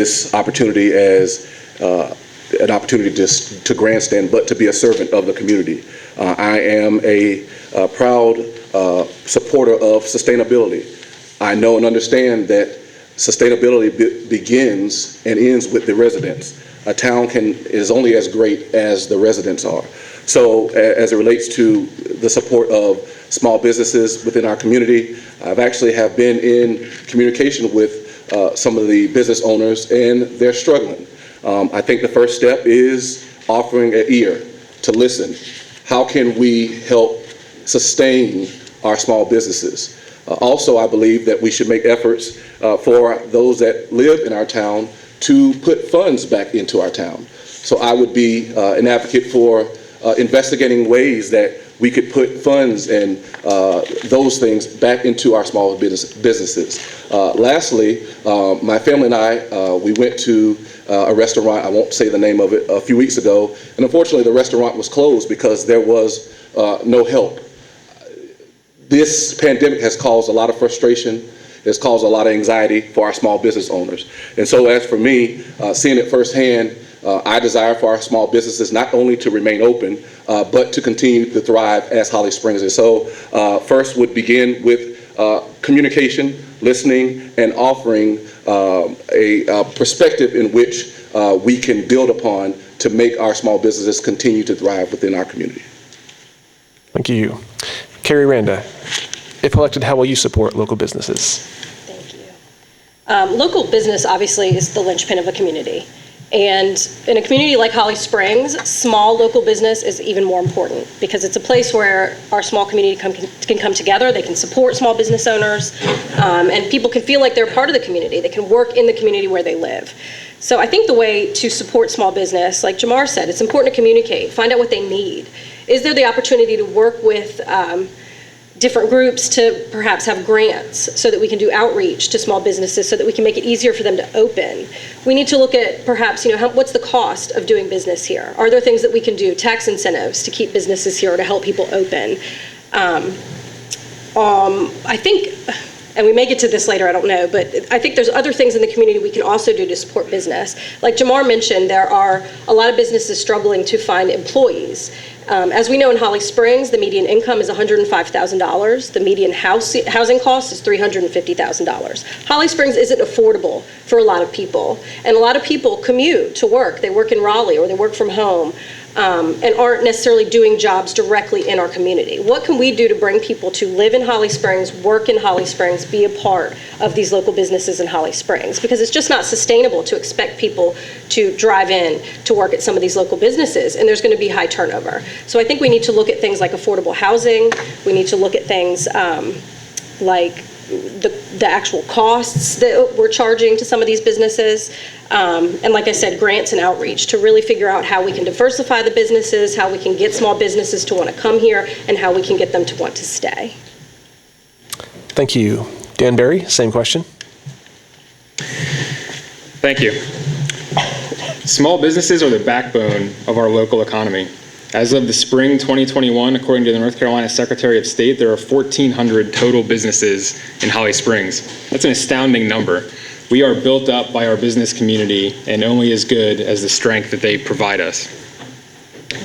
this opportunity as an opportunity to grandstand, but to be a servant of the community. I am a proud supporter of sustainability. I know and understand that sustainability begins and ends with the residents. A town is only as great as the residents are. So as it relates to the support of small businesses within our community, I've actually have been in communication with some of the business owners, and they're struggling. I think the first step is offering an ear to listen. How can we help sustain our small businesses? Also, I believe that we should make efforts for those that live in our town to put funds back into our town. So I would be an advocate for investigating ways that we could put funds and those things back into our small businesses. Lastly, my family and I, we went to a restaurant, I won't say the name of it, a few weeks ago, and unfortunately the restaurant was closed because there was no help. This pandemic has caused a lot of frustration. It's caused a lot of anxiety for our small business owners. And so as for me, seeing it firsthand, I desire for our small businesses not only to remain open, but to continue to thrive as Holly Springs is. So first would begin with communication, listening, and offering a perspective in which we can build upon to make our small businesses continue to thrive within our community. Thank you. Carrie Randa, if elected, how will you support local businesses? Thank you. Local business obviously is the linchpin of a community. And in a community like Holly Springs, small local business is even more important because it's a place where our small community can come together, they can support small business owners, and people can feel like they're part of the community. They can work in the community where they live. So I think the way to support small business, like Jamar said, it's important to communicate, find out what they need. Is there the opportunity to work with different groups to perhaps have grants so that we can do outreach to small businesses so that we can make it easier for them to open? We need to look at perhaps, what's the cost of doing business here? Are there things that we can do, tax incentives to keep businesses here or to help people open? I think, and we may get to this later, I don't know, but I think there's other things in the community we can also do to support business. Like Jamar mentioned, there are a lot of businesses struggling to find employees. As we know in Holly Springs, the median income is $105,000. The median housing cost is $350,000. Holly Springs isn't affordable for a lot of people. And a lot of people commute to work. They work in Raleigh or they work from home and aren't necessarily doing jobs directly in our community. What can we do to bring people to live in Holly Springs, work in Holly Springs, be a part of these local businesses in Holly Springs? Because it's just not sustainable to expect people to drive in to work at some of these local businesses, and there's going to be high turnover. So I think we need to look at things like affordable housing. We need to look at things like the actual costs that we're charging to some of these businesses. And like I said, grants and outreach to really figure out how we can diversify the businesses, how we can get small businesses to want to come here, and how we can get them to want to stay. Thank you. Dan Barry, same question. Thank you. Small businesses are the backbone of our local economy. As of the spring 2021, according to the North Carolina Secretary of State, there are 1,400 total businesses in Holly Springs. That's an astounding number. We are built up by our business community and only as good as the strength that they provide us.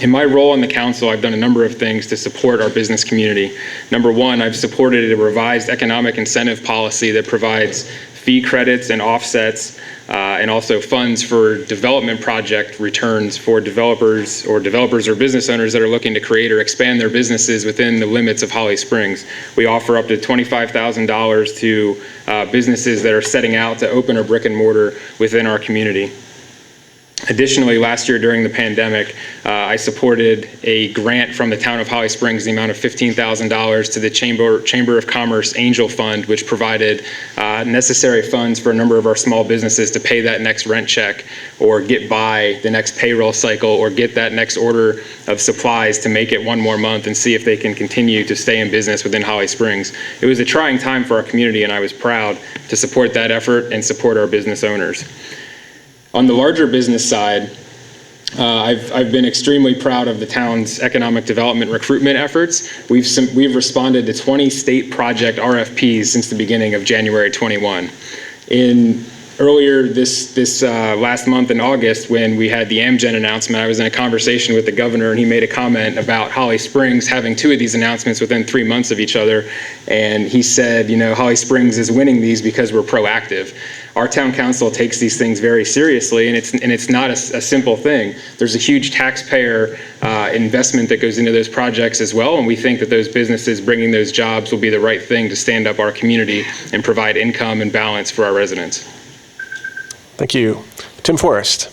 In my role on the council, I've done a number of things to support our business community. Number one, I've supported a revised economic incentive policy that provides fee credits and offsets and also funds for development project returns for developers or business owners that are looking to create or expand their businesses within the limits of Holly Springs. We offer up to $25,000 to businesses that are setting out to open a brick and mortar within our community. Additionally, last year during the pandemic, I supported a grant from the town of Holly Springs, the amount of $15,000 to the Chamber of Commerce Angel Fund, which provided necessary funds for a number of our small businesses to pay that next rent check or get by the next payroll cycle or get that next order of supplies to make it one more month and see if they can continue to stay in business within Holly Springs. It was a trying time for our community, and I was proud to support that effort and support our business owners. On the larger business side, I've been extremely proud of the town's economic development recruitment efforts. We've responded to 20 state project RFPs since the beginning of January 21. In Earlier this last month in August, when we had the Amgen announcement, I was in a conversation with the governor, and he made a comment about Holly Springs having 2 of these announcements within 3 months of each other. And he said, Holly Springs is winning these because we're proactive. Our town council takes these things very seriously, and it's not a simple thing. There's a huge taxpayer investment that goes into those projects as well, and we think that those businesses bringing those jobs will be the right thing to stand up our community and provide income and balance for our residents. Thank you. Tim Forrest.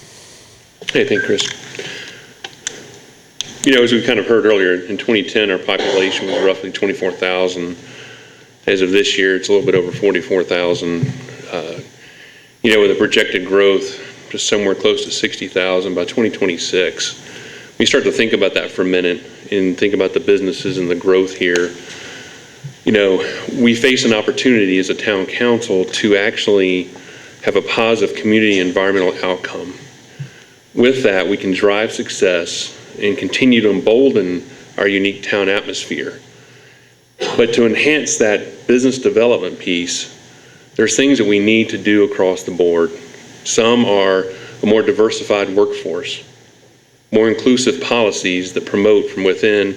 Hey, thank you, Chris. As we kind of heard earlier, in 2010, our population was roughly 24,000. As of this year, it's a little bit over 44,000. With a projected growth just somewhere close to 60,000 by 2026. We start to think about that for a minute and think about the businesses and the growth here. We face an opportunity as a town council to actually have a positive community environmental outcome. With that, we can drive success and continue to embolden our unique town atmosphere. But to enhance that business development piece, there's things that we need to do across the board. Some are a more diversified workforce, more inclusive policies that promote from within,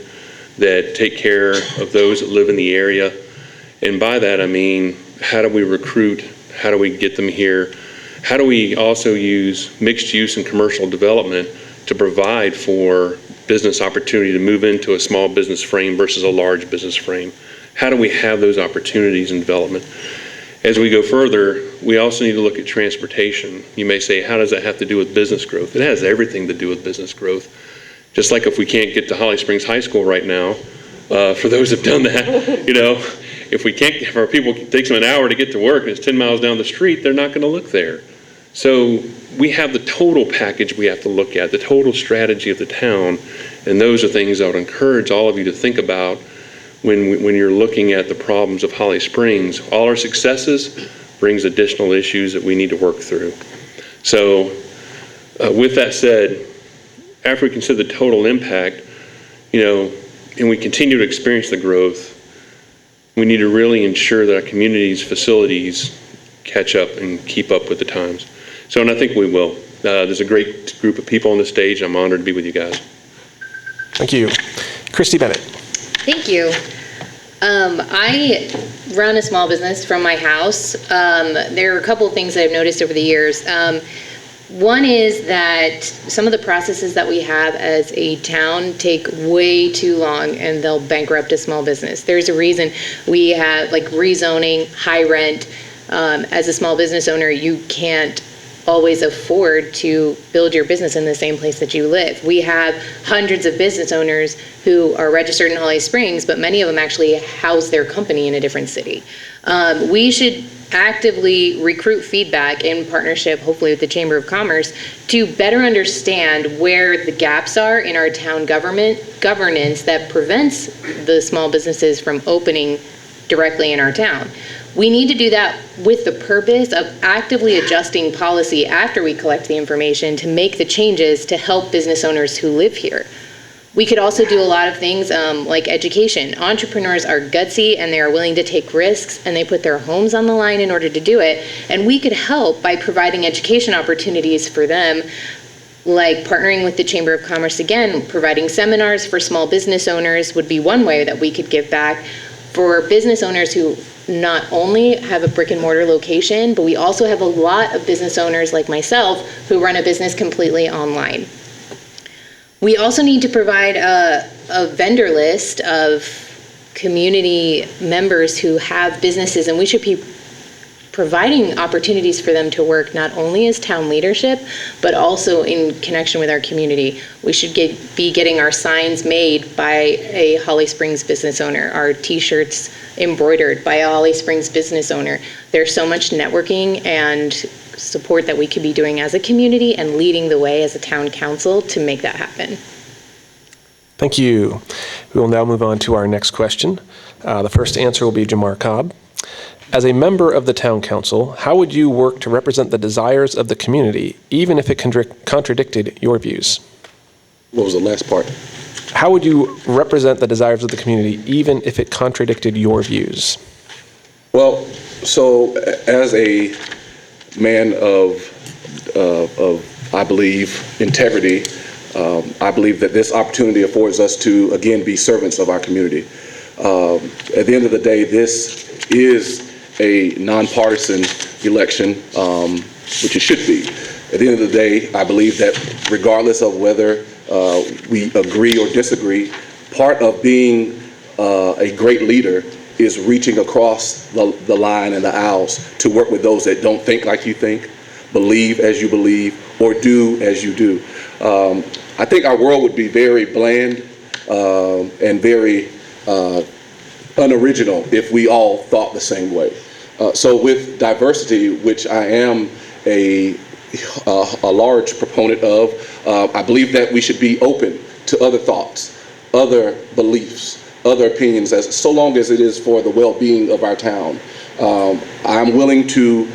that take care of those that live in the area. And by that, I mean, how do we recruit? How do we get them here? How do we also use mixed use and commercial development to provide for business opportunity to move into a small business frame versus a large business frame? How do we have those opportunities in development? As we go further, we also need to look at transportation. You may say, how does that have to do with business growth? It has everything to do with business growth. Just like if we can't get to Holly Springs High School right now, for those who've done that, if our people, it takes them an hour to get to work and it's 10 miles down the street, they're not going to look there. So we have the total package we have to look at, the total strategy of the town, and those are things I would encourage all of you to think about when you're looking at the problems of Holly Springs. All our successes brings additional issues that we need to work through. So with that said, after we consider the total impact, and we continue to experience the growth, we need to really ensure that our community's facilities catch up and keep up with the times. So, and I think we will. There's a great group of people on the stage. I'm honored to be with you guys. Thank you. Christy Bennett. Thank you. I run a small business from my house. There are a couple of things that I've noticed over the years. One is that some of the processes that we have as a town take way too long, and they'll bankrupt a small business. There's a reason we have like rezoning, high rent. As a small business owner, you can't always afford to build your business in the same place that you live. We have hundreds of business owners who are registered in Holly Springs, but many of them actually house their company in a different city. We should actively recruit feedback in partnership, hopefully with the Chamber of Commerce, to better understand where the gaps are in our town governance that prevents the small businesses from opening directly in our town. We need to do that with the purpose of actively adjusting policy after we collect the information to make the changes to help business owners who live here. We could also do a lot of things like education. Entrepreneurs are gutsy and they are willing to take risks, and they put their homes on the line in order to do it. And we could help by providing education opportunities for them, like partnering with the Chamber of Commerce again. Providing seminars for small business owners would be one way that we could give back. For business owners who not only have a brick and mortar location, but we also have a lot of business owners like myself who run a business completely online. We also need to provide a vendor list of community members who have businesses, and we should be providing opportunities for them to work not only as town leadership, but also in connection with our community. We should be getting our signs made by a Holly Springs business owner, our t-shirts embroidered by a Holly Springs business owner. There's so much networking and support that we could be doing as a community and leading the way as a town council to make that happen. Thank you. We will now move on to our next question. The first answer will be Jamar Cobb. As a member of the town council, how would you work to represent the desires of the community, even if it contradicted your views? What was the last part? How would you represent the desires of the community, even if it contradicted your views? Well, so as a man of I believe, integrity. I believe that this opportunity affords us to, again, be servants of our community. At the end of the day, this is a nonpartisan election, which it should be. At the end of the day, I believe that regardless of whether we agree or disagree, part of being a great leader is reaching across the line and the aisles to work with those that don't think like you think, believe as you believe, or do as you do. I think our world would be very bland and very unoriginal if we all thought the same way. So with diversity, which I am a large proponent of, I believe that we should be open to other thoughts, other beliefs, other opinions, so long as it is for the well-being of our town. I'm willing to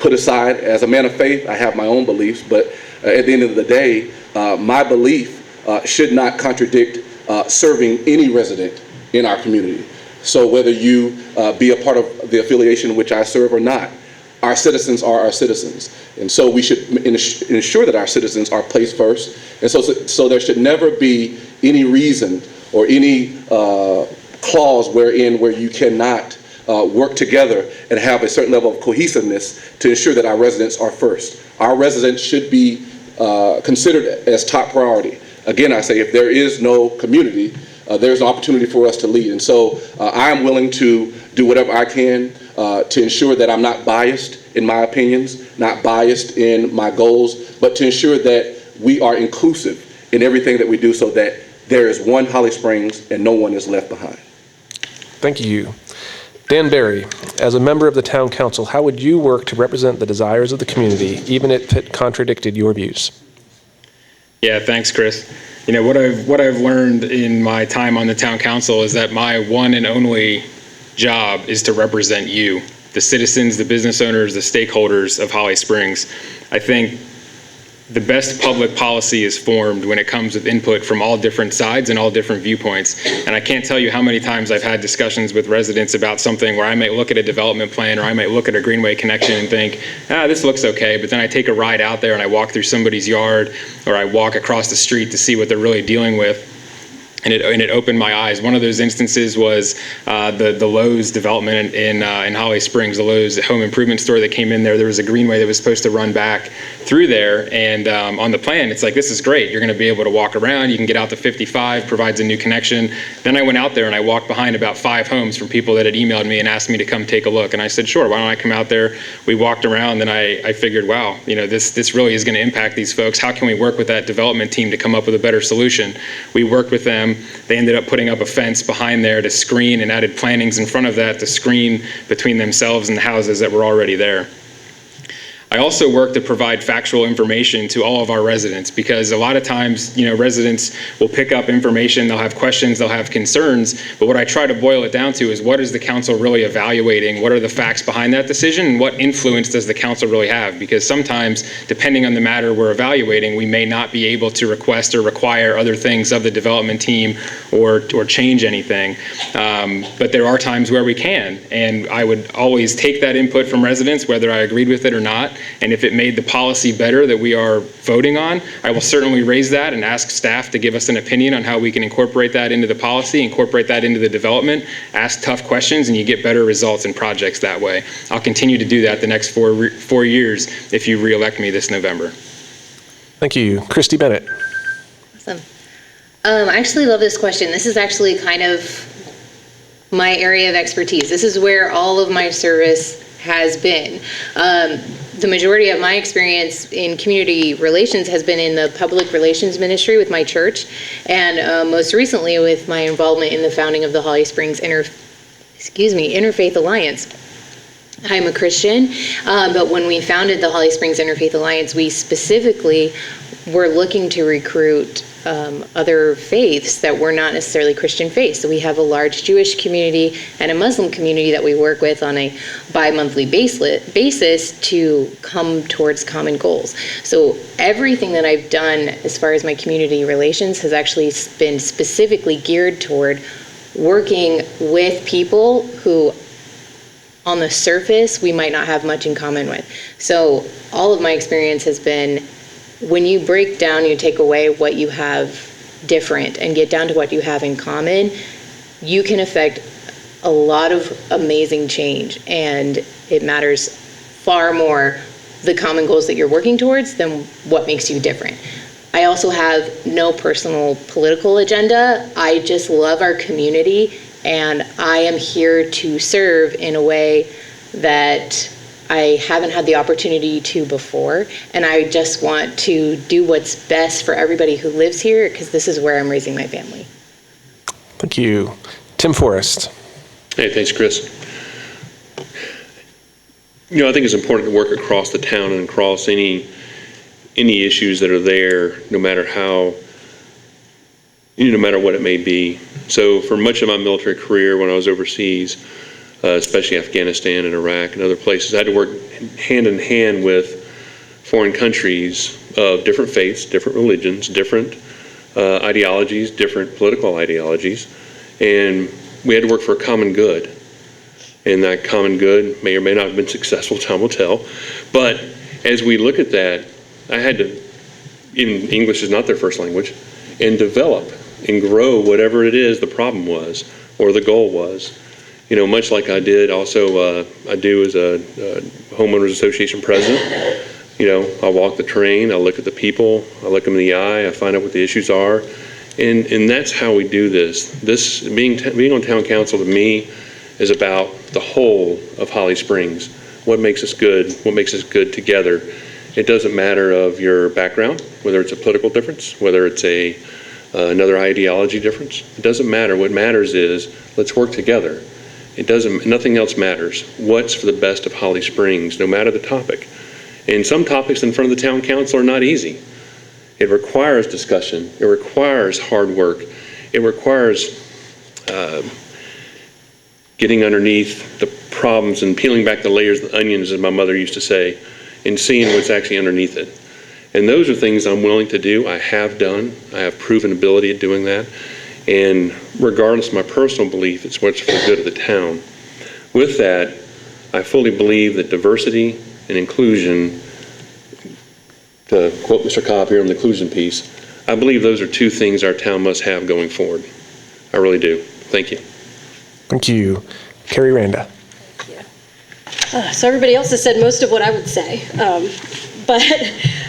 put aside, as a man of faith, I have my own beliefs, but at the end of the day, my belief should not contradict serving any resident in our community. So whether you be a part of the affiliation in which I serve or not, our citizens are our citizens. And so we should ensure that our citizens are placed first. And so there should never be any reason or any clause where you cannot work together and have a certain level of cohesiveness to ensure that our residents are first. Our residents should be considered as top priority. Again, I say if there is no community, there's an opportunity for us to lead. And so I am willing to do whatever I can to ensure that I'm not biased in my opinions, not biased in my goals, but to ensure that we are inclusive in everything that we do so that there is one Holly Springs and no one is left behind. Thank you. Dan Barry, as a member of the Town Council, how would you work to represent the desires of the community, even if it contradicted your views? Yeah, thanks, Chris. You know, what I've learned in my time on the Town Council is that my one and only job is to represent you, the citizens, the business owners, the stakeholders of Holly Springs. I think the best public policy is formed when it comes with input from all different sides and all different viewpoints. And I can't tell you how many times I've had discussions with residents about something where I might look at a development plan or I might look at a greenway connection and think, this looks okay. But then I take a ride out there and I walk through somebody's yard or I walk across the street to see what they're really dealing with. And it opened my eyes. One of those instances was the Lowe's development in Holly Springs, the Lowe's home improvement store that came in there. There was a greenway that was supposed to run back through there. And on the plan, it's like, this is great. You're going to be able to walk around. You can get out to 55, provides a new connection. Then I went out there and I walked behind about 5 homes from people that had emailed me and asked me to come take a look. And I said, sure, why don't I come out there? We walked around and I figured, wow, you know, this really is going to impact these folks. How can we work with that development team to come up with a better solution? We worked with them. They ended up putting up a fence behind there to screen and added plantings in front of that to screen between themselves and the houses that were already there. I also work to provide factual information to all of our residents because a lot of times, you know, residents will pick up information, they'll have questions, they'll have concerns, but what I try to boil it down to is what is the council really evaluating? What are the facts behind that decision? And what influence does the council really have? Because sometimes, depending on the matter we're evaluating, we may not be able to request or require other things of the development team or change anything. But there are times where we can, and I would always take that input from residents, whether I agreed with it or not. And if it made the policy better that we are voting on, I will certainly raise that and ask staff to give us an opinion on how we can incorporate that into the policy, incorporate that into the development, ask tough questions, and you get better results in projects that way. I'll continue to do that the next 4 years if you re-elect me this November. Thank you. Christy Bennett. Awesome. I actually love this question. This is actually kind of my area of expertise. This is where all of my service has been. The majority of my experience in community relations has been in the public relations ministry with my church, and most recently with my involvement in the founding of the Holly Springs Interfaith Alliance. I'm a Christian, but when we founded the Holly Springs Interfaith Alliance, we specifically were looking to recruit other faiths that were not necessarily Christian faiths. So we have a large Jewish community and a Muslim community that we work with on a bi-monthly basis to come towards common goals. So everything that I've done as far as my community relations has actually been specifically geared toward working with people who on the surface, we might not have much in common with. So all of my experience has been, when you break down, you take away what you have different and get down to what you have in common, you can affect a lot of amazing change. And it matters far more the common goals that you're working towards than what makes you different. I also have no personal political agenda. I just love our community, and I am here to serve in a way that I haven't had the opportunity to before, and I just want to do what's best for everybody who lives here, because this is where I'm raising my family. Thank you. Tim Forrest. Hey, thanks, Chris. I think it's important to work across the town and across any issues that are there, no matter what it may be. So for much of my military career, when I was overseas, especially Afghanistan and Iraq and other places, I had to work hand in hand with foreign countries of different faiths, different religions, different ideologies, different political ideologies, and we had to work for a common good. And that common good may or may not have been successful, time will tell. But as we look at that, I had to, English is not their first language, and develop and grow whatever it is the problem was or the goal was. Much like I did also, I do as a homeowners association president. I walk the terrain, I look at the people, I look them in the eye, I find out what the issues are. And that's how we do this. This being on town council to me is about the whole of Holly Springs. What makes us good? What makes us good together? It doesn't matter of your background, whether it's a political difference, whether it's another ideology difference. It doesn't matter. What matters is let's work together. Nothing else matters. What's for the best of Holly Springs, no matter the topic. And some topics in front of the town council are not easy. It requires discussion. It requires hard work. It requires getting underneath the problems and peeling back the layers of the onions, as my mother used to say, and seeing what's actually underneath it. And those are things I'm willing to do. I have done. I have proven ability at doing that. And regardless of my personal belief, it's what's for the good of the town. With that, I fully believe that diversity and inclusion, to quote Mr. Cobb here on the inclusion piece, I believe those are two things our town must have going forward. I really do. Thank you. Thank you. Carrie Randa. So everybody else has said most of what I would say. But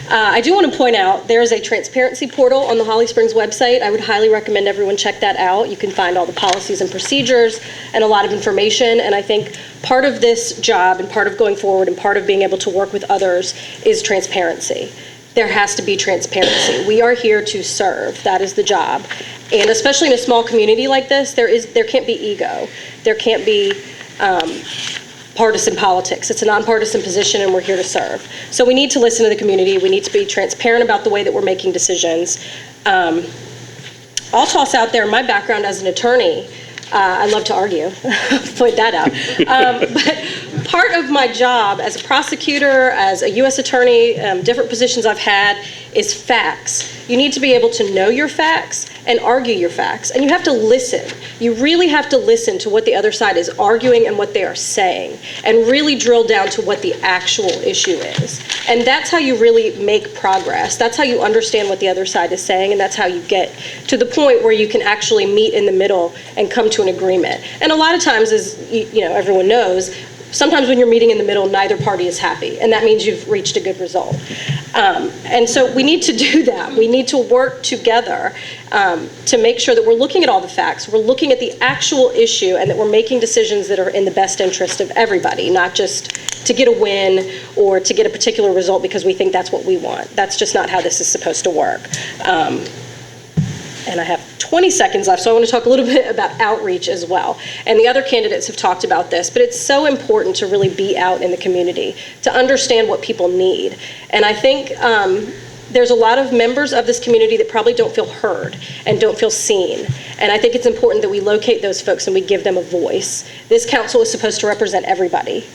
I do want to point out there is a transparency portal on the Holly Springs website. I would highly recommend everyone check that out. You can find all the policies and procedures and a lot of information. And I think part of this job and part of going forward and part of being able to work with others is transparency. There has to be transparency. We are here to serve. That is the job. And especially in a small community like this, there can't be ego. There can't be partisan politics. It's a nonpartisan position, and we're here to serve. So we need to listen to the community. We need to be transparent about the way that we're making decisions. I'll toss out there my background as an attorney. I love to argue. Point that out. But part of my job as a prosecutor, as a U.S. attorney, different positions I've had, is facts. You need to be able to know your facts and argue your facts. And you have to listen. You really have to listen to what the other side is arguing and what they are saying, and really drill down to what the actual issue is. And that's how you really make progress. That's how you understand what the other side is saying, and that's how you get to the point where you can actually meet in the middle and come to an agreement. And a lot of times, as everyone knows, sometimes when you're meeting in the middle, neither party is happy, and that means you've reached a good result. And so we need to do that. We need to work together to make sure that we're looking at all the facts, we're looking at the actual issue, and that we're making decisions that are in the best interest of everybody, not just to get a win or to get a particular result because we think that's what we want. That's just not how this is supposed to work. And I have 20 seconds left, so I want to talk a little bit about outreach as well. And the other candidates have talked about this, but it's so important to really be out in the community, to understand what people need. And I think there's a lot of members of this community that probably don't feel heard and don't feel seen. And I think it's important that we locate those folks and we give them a voice. This council is supposed to represent everybody.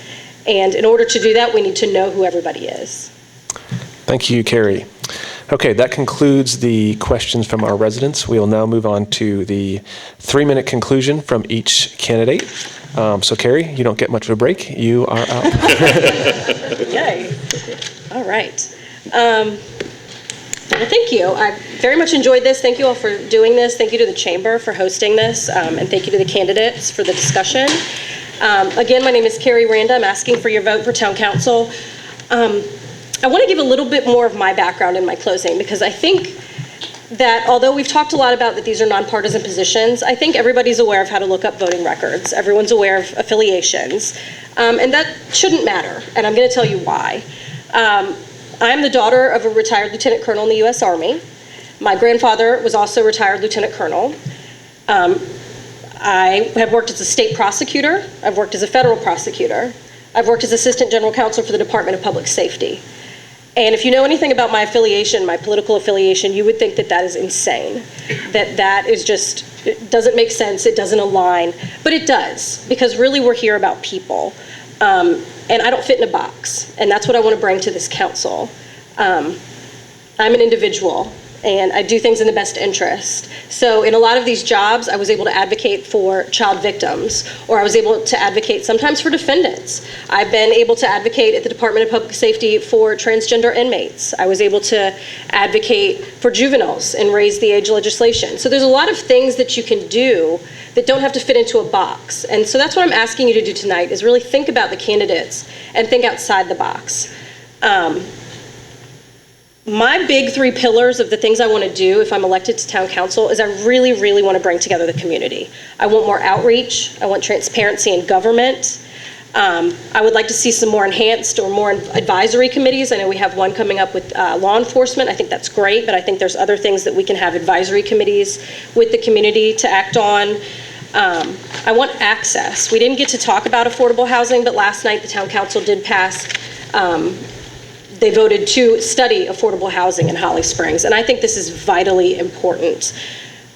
And in order to do that, we need to know who everybody is. Thank you, Carrie. Okay, that concludes the questions from our residents. We will now move on to the 3-minute conclusion from each candidate. So Carrie, you don't get much of a break. You are up. Yay. All right. Well, thank you. I very much enjoyed this. Thank you all for doing this. Thank you to the Chamber for hosting this, and thank you to the candidates for the discussion. Again, my name is Carrie Randa. I'm asking for your vote for Town Council. I want to give a little bit more of my background in my closing, because I think that although we've talked a lot about that these are nonpartisan positions, I think everybody's aware of how to look up voting records. Everyone's aware of affiliations, and that shouldn't matter, and I'm going to tell you why. I'm the daughter of a retired lieutenant colonel in the U.S. Army. My grandfather was also a retired lieutenant colonel. I have worked as a state prosecutor. I've worked as a federal prosecutor. I've worked as assistant general counsel for the Department of Public Safety. And if you know anything about my affiliation, my political affiliation, you would think that that is insane. That is just, it doesn't make sense, it doesn't align, but it does, because really we're here about people. And I don't fit in a box, and that's what I want to bring to this council. I'm an individual, and I do things in the best interest. So in a lot of these jobs, I was able to advocate for child victims, or I was able to advocate sometimes for defendants. I've been able to advocate at the Department of Public Safety for transgender inmates. I was able to advocate for juveniles and raise the age legislation. So there's a lot of things that you can do that don't have to fit into a box. And so that's what I'm asking you to do tonight, is really think about the candidates and think outside the box. My big 3 pillars of the things I want to do if I'm elected to town council is I really, really want to bring together the community. I want more outreach. I want transparency in government. I would like to see some more enhanced or more advisory committees. I know we have one coming up with law enforcement. I think that's great, but I think there's other things that we can have advisory committees with the community to act on. I want access. We didn't get to talk about affordable housing, but last night the town council did pass, they voted to study affordable housing in Holly Springs, and I think this is vitally important.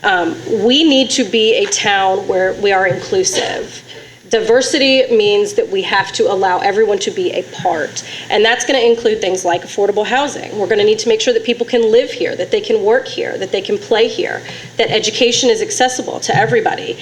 We need to be a town where we are inclusive. Diversity means that we have to allow everyone to be a part, and that's going to include things like affordable housing. We're going to need to make sure that people can live here, that they can work here, that they can play here, that education is accessible to everybody.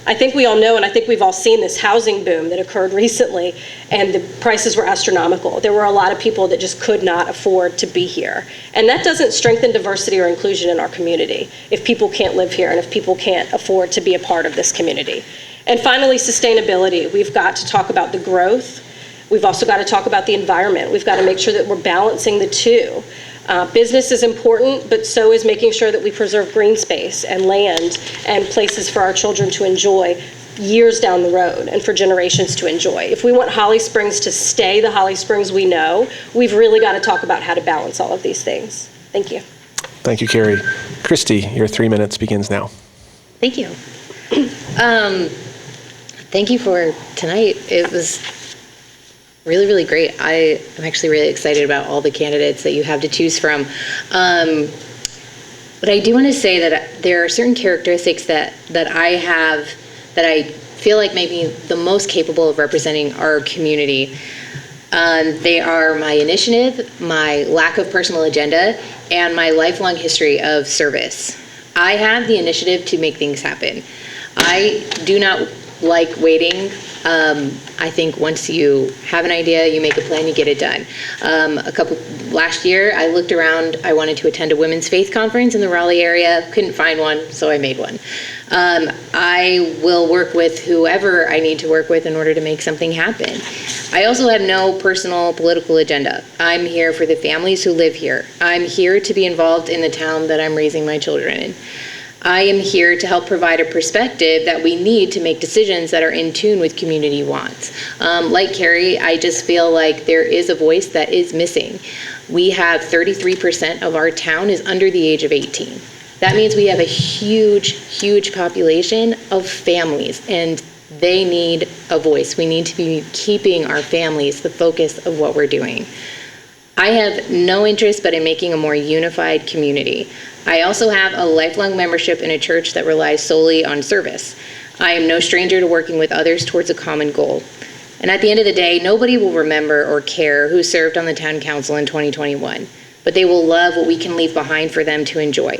I think we all know, and I think we've all seen this housing boom that occurred recently, and the prices were astronomical. There were a lot of people that just could not afford to be here. And that doesn't strengthen diversity or inclusion in our community if people can't live here and if people can't afford to be a part of this community. And finally, sustainability. We've got to talk about the growth. We've also got to talk about the environment. We've got to make sure that we're balancing the two. Business is important, but so is making sure that we preserve green space and land and places for our children to enjoy years down the road and for generations to enjoy. If we want Holly Springs to stay the Holly Springs we know, we've really got to talk about how to balance all of these things. Thank you. Thank you, Carrie. Christy, your 3 minutes begins now. Thank you. Thank you for tonight. It was really, really great. I am actually really excited about all the candidates that you have to choose from. But I do want to say that there are certain characteristics that I have that I feel like maybe the most capable of representing our community. They are my initiative, my lack of personal agenda, and my lifelong history of service. I have the initiative to make things happen. I do not like waiting. I think once you have an idea, you make a plan, you get it done. Last year, I looked around, I wanted to attend a women's faith conference in the Raleigh area, couldn't find one, so I made one. I will work with whoever I need to work with in order to make something happen. I also have no personal political agenda. I'm here for the families who live here. I'm here to be involved in the town that I'm raising my children in. I am here to help provide a perspective that we need to make decisions that are in tune with community wants. Like Carrie, I just feel like there is a voice that is missing. We have 33% of our town is under the age of 18. That means we have a huge, huge population of families, and they need a voice. We need to be keeping our families the focus of what we're doing. I have no interest but in making a more unified community. I also have a lifelong membership in a church that relies solely on service. I am no stranger to working with others towards a common goal. And at the end of the day, nobody will remember or care who served on the town council in 2021. but they will love what we can leave behind for them to enjoy.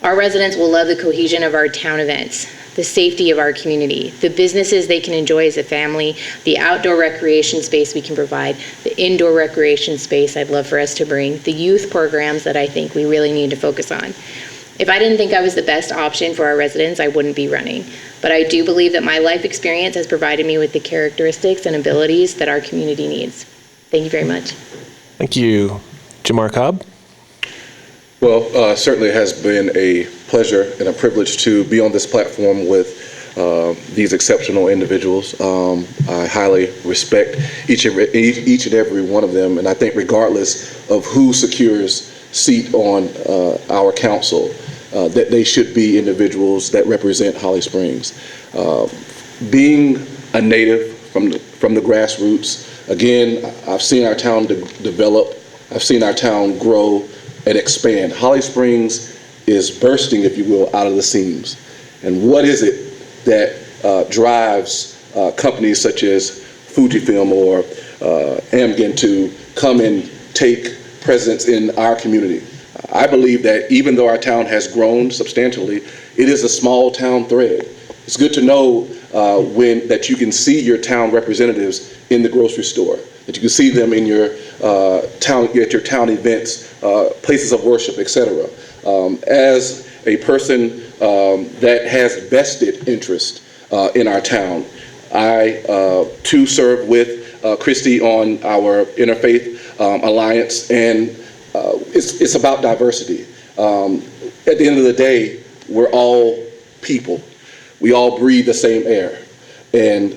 Our residents will love the cohesion of our town events, the safety of our community, the businesses they can enjoy as a family, the outdoor recreation space we can provide, the indoor recreation space I'd love for us to bring, the youth programs that I think we really need to focus on. If I didn't think I was the best option for our residents, I wouldn't be running. But I do believe that my life experience has provided me with the characteristics and abilities that our community needs. Thank you very much. Thank you. Jamar Cobb? Well, certainly it has been a pleasure and a privilege to be on this platform with these exceptional individuals. I highly respect each and every one of them, and I think regardless of who secures seat on our council, that they should be individuals that represent Holly Springs. Being a native from the grassroots, again, I've seen our town develop, I've seen our town grow and expand. Holly Springs is bursting, if you will, out of the seams. And what is it that drives companies such as Fujifilm or Amgen to come and take presence in our community? I believe that even though our town has grown substantially, it is a small town thread. It's good to know that you can see your town representatives in the grocery store, that you can see them in your at your town events, places of worship, etc. As a person that has vested interest in our town, I too serve with Christy on our Interfaith Alliance, and it's about diversity. At the end of the day, we're all people. We all breathe the same air. And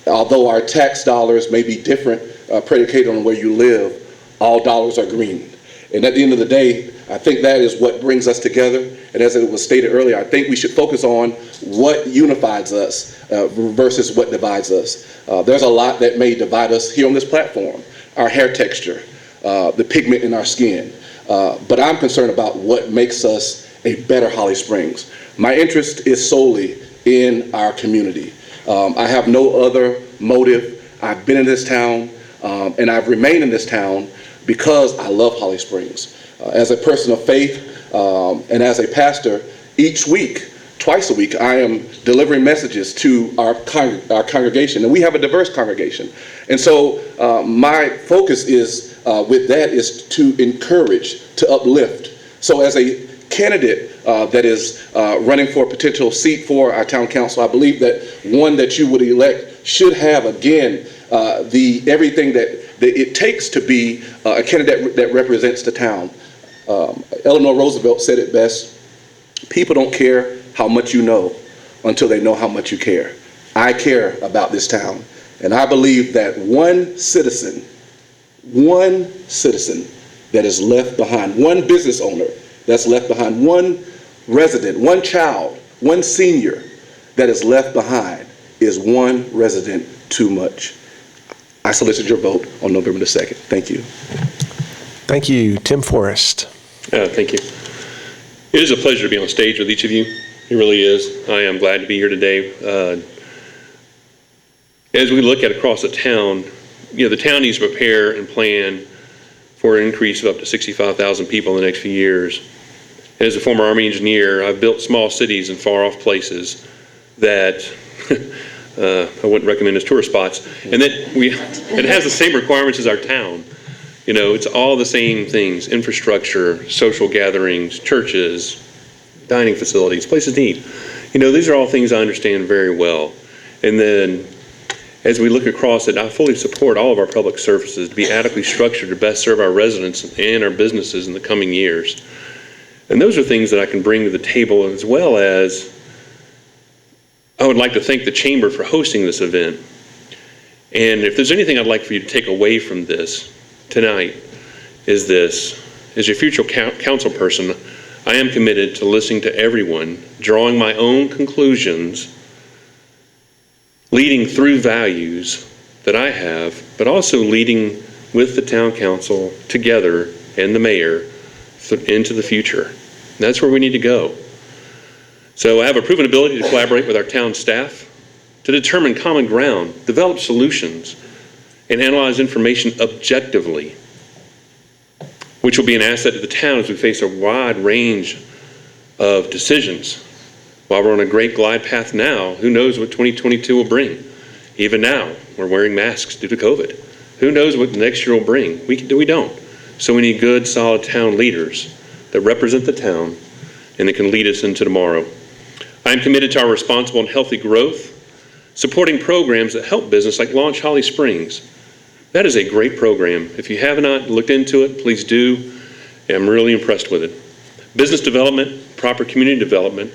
although our tax dollars may be different, predicated on where you live, all dollars are green. And at the end of the day, I think that is what brings us together. And as it was stated earlier, I think we should focus on what unifies us versus what divides us. There's a lot that may divide us here on this platform: our hair texture, the pigment in our skin. But I'm concerned about what makes us a better Holly Springs. My interest is solely in our community. I have no other motive. I've been in this town, and I've remained in this town because I love Holly Springs. As a person of faith and as a pastor, each week, twice a week, I am delivering messages to our congregation, and we have a diverse congregation. And so my focus is with that is to encourage, to uplift. So as a candidate that is running for a potential seat for our town council, I believe that one that you would elect should have, again, everything that it takes to be a candidate that represents the town. Eleanor Roosevelt said it best: people don't care how much you know until they know how much you care. I care about this town, and I believe that one citizen that is left behind, one business owner that's left behind, one resident, one child, one senior that is left behind is one resident too much. I solicit your vote on November the 2nd. Thank you. Thank you. Tim Forrest. Thank you. It is a pleasure to be on stage with each of you. It really is. I am glad to be here today. As we look at across the town, the town needs to prepare and plan for an increase of up to 65,000 people in the next few years. As a former Army engineer, I've built small cities in far-off places that I wouldn't recommend as tourist spots, and that it has the same requirements as our town. It's all the same things: infrastructure, social gatherings, churches, dining facilities, places to eat. These are all things I understand very well. And then as we look across it, I fully support all of our public services to be adequately structured to best serve our residents and our businesses in the coming years. And those are things that I can bring to the table, as well as I would like to thank the Chamber for hosting this event. And if there's anything I'd like for you to take away from this tonight, is this: as your future council person, I am committed to listening to everyone, drawing my own conclusions, leading through values that I have, but also leading with the town council together and the mayor into the future. And that's where we need to go. So I have a proven ability to collaborate with our town staff to determine common ground, develop solutions, and analyze information objectively which will be an asset to the town as we face a wide range of decisions. While we're on a great glide path now, who knows what 2022 will bring? Even now, we're wearing masks due to COVID. Who knows what the next year will bring? We don't. So we need good, solid town leaders that represent the town and that can lead us into tomorrow. I am committed to our responsible and healthy growth, supporting programs that help business like Launch Holly Springs. That is a great program. If you have not looked into it, please do. I'm really impressed with it. Business development, proper community development,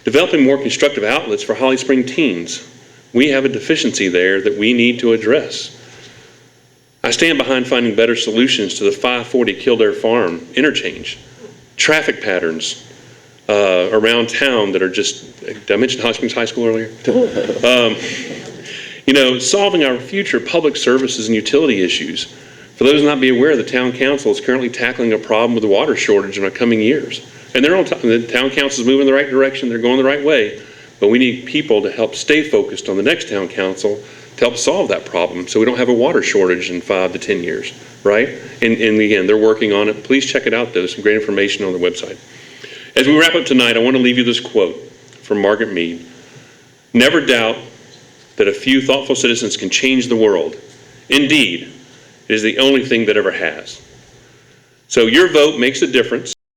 developing more constructive outlets for Holly Spring teens. We have a deficiency there that we need to address. I stand behind finding better solutions to the 540 Kildare Farm interchange, traffic patterns around town that are just, did I mention Holly Springs High School earlier? Solving our future public services and utility issues. For those not be aware, the town council is currently tackling a problem with the water shortage in the coming years. And they're on the town council is moving in the right direction, they're going the right way, but we need people to help stay focused on the next town council to help solve that problem so we don't have a water shortage in 5 to 10 years, right? And again, they're working on it. Please check it out, though. Some great information on their website. As we wrap up tonight, I want to leave you this quote from Margaret Mead. Never doubt that a few thoughtful citizens can change the world. Indeed, it is the only thing that ever has. So your vote makes a difference.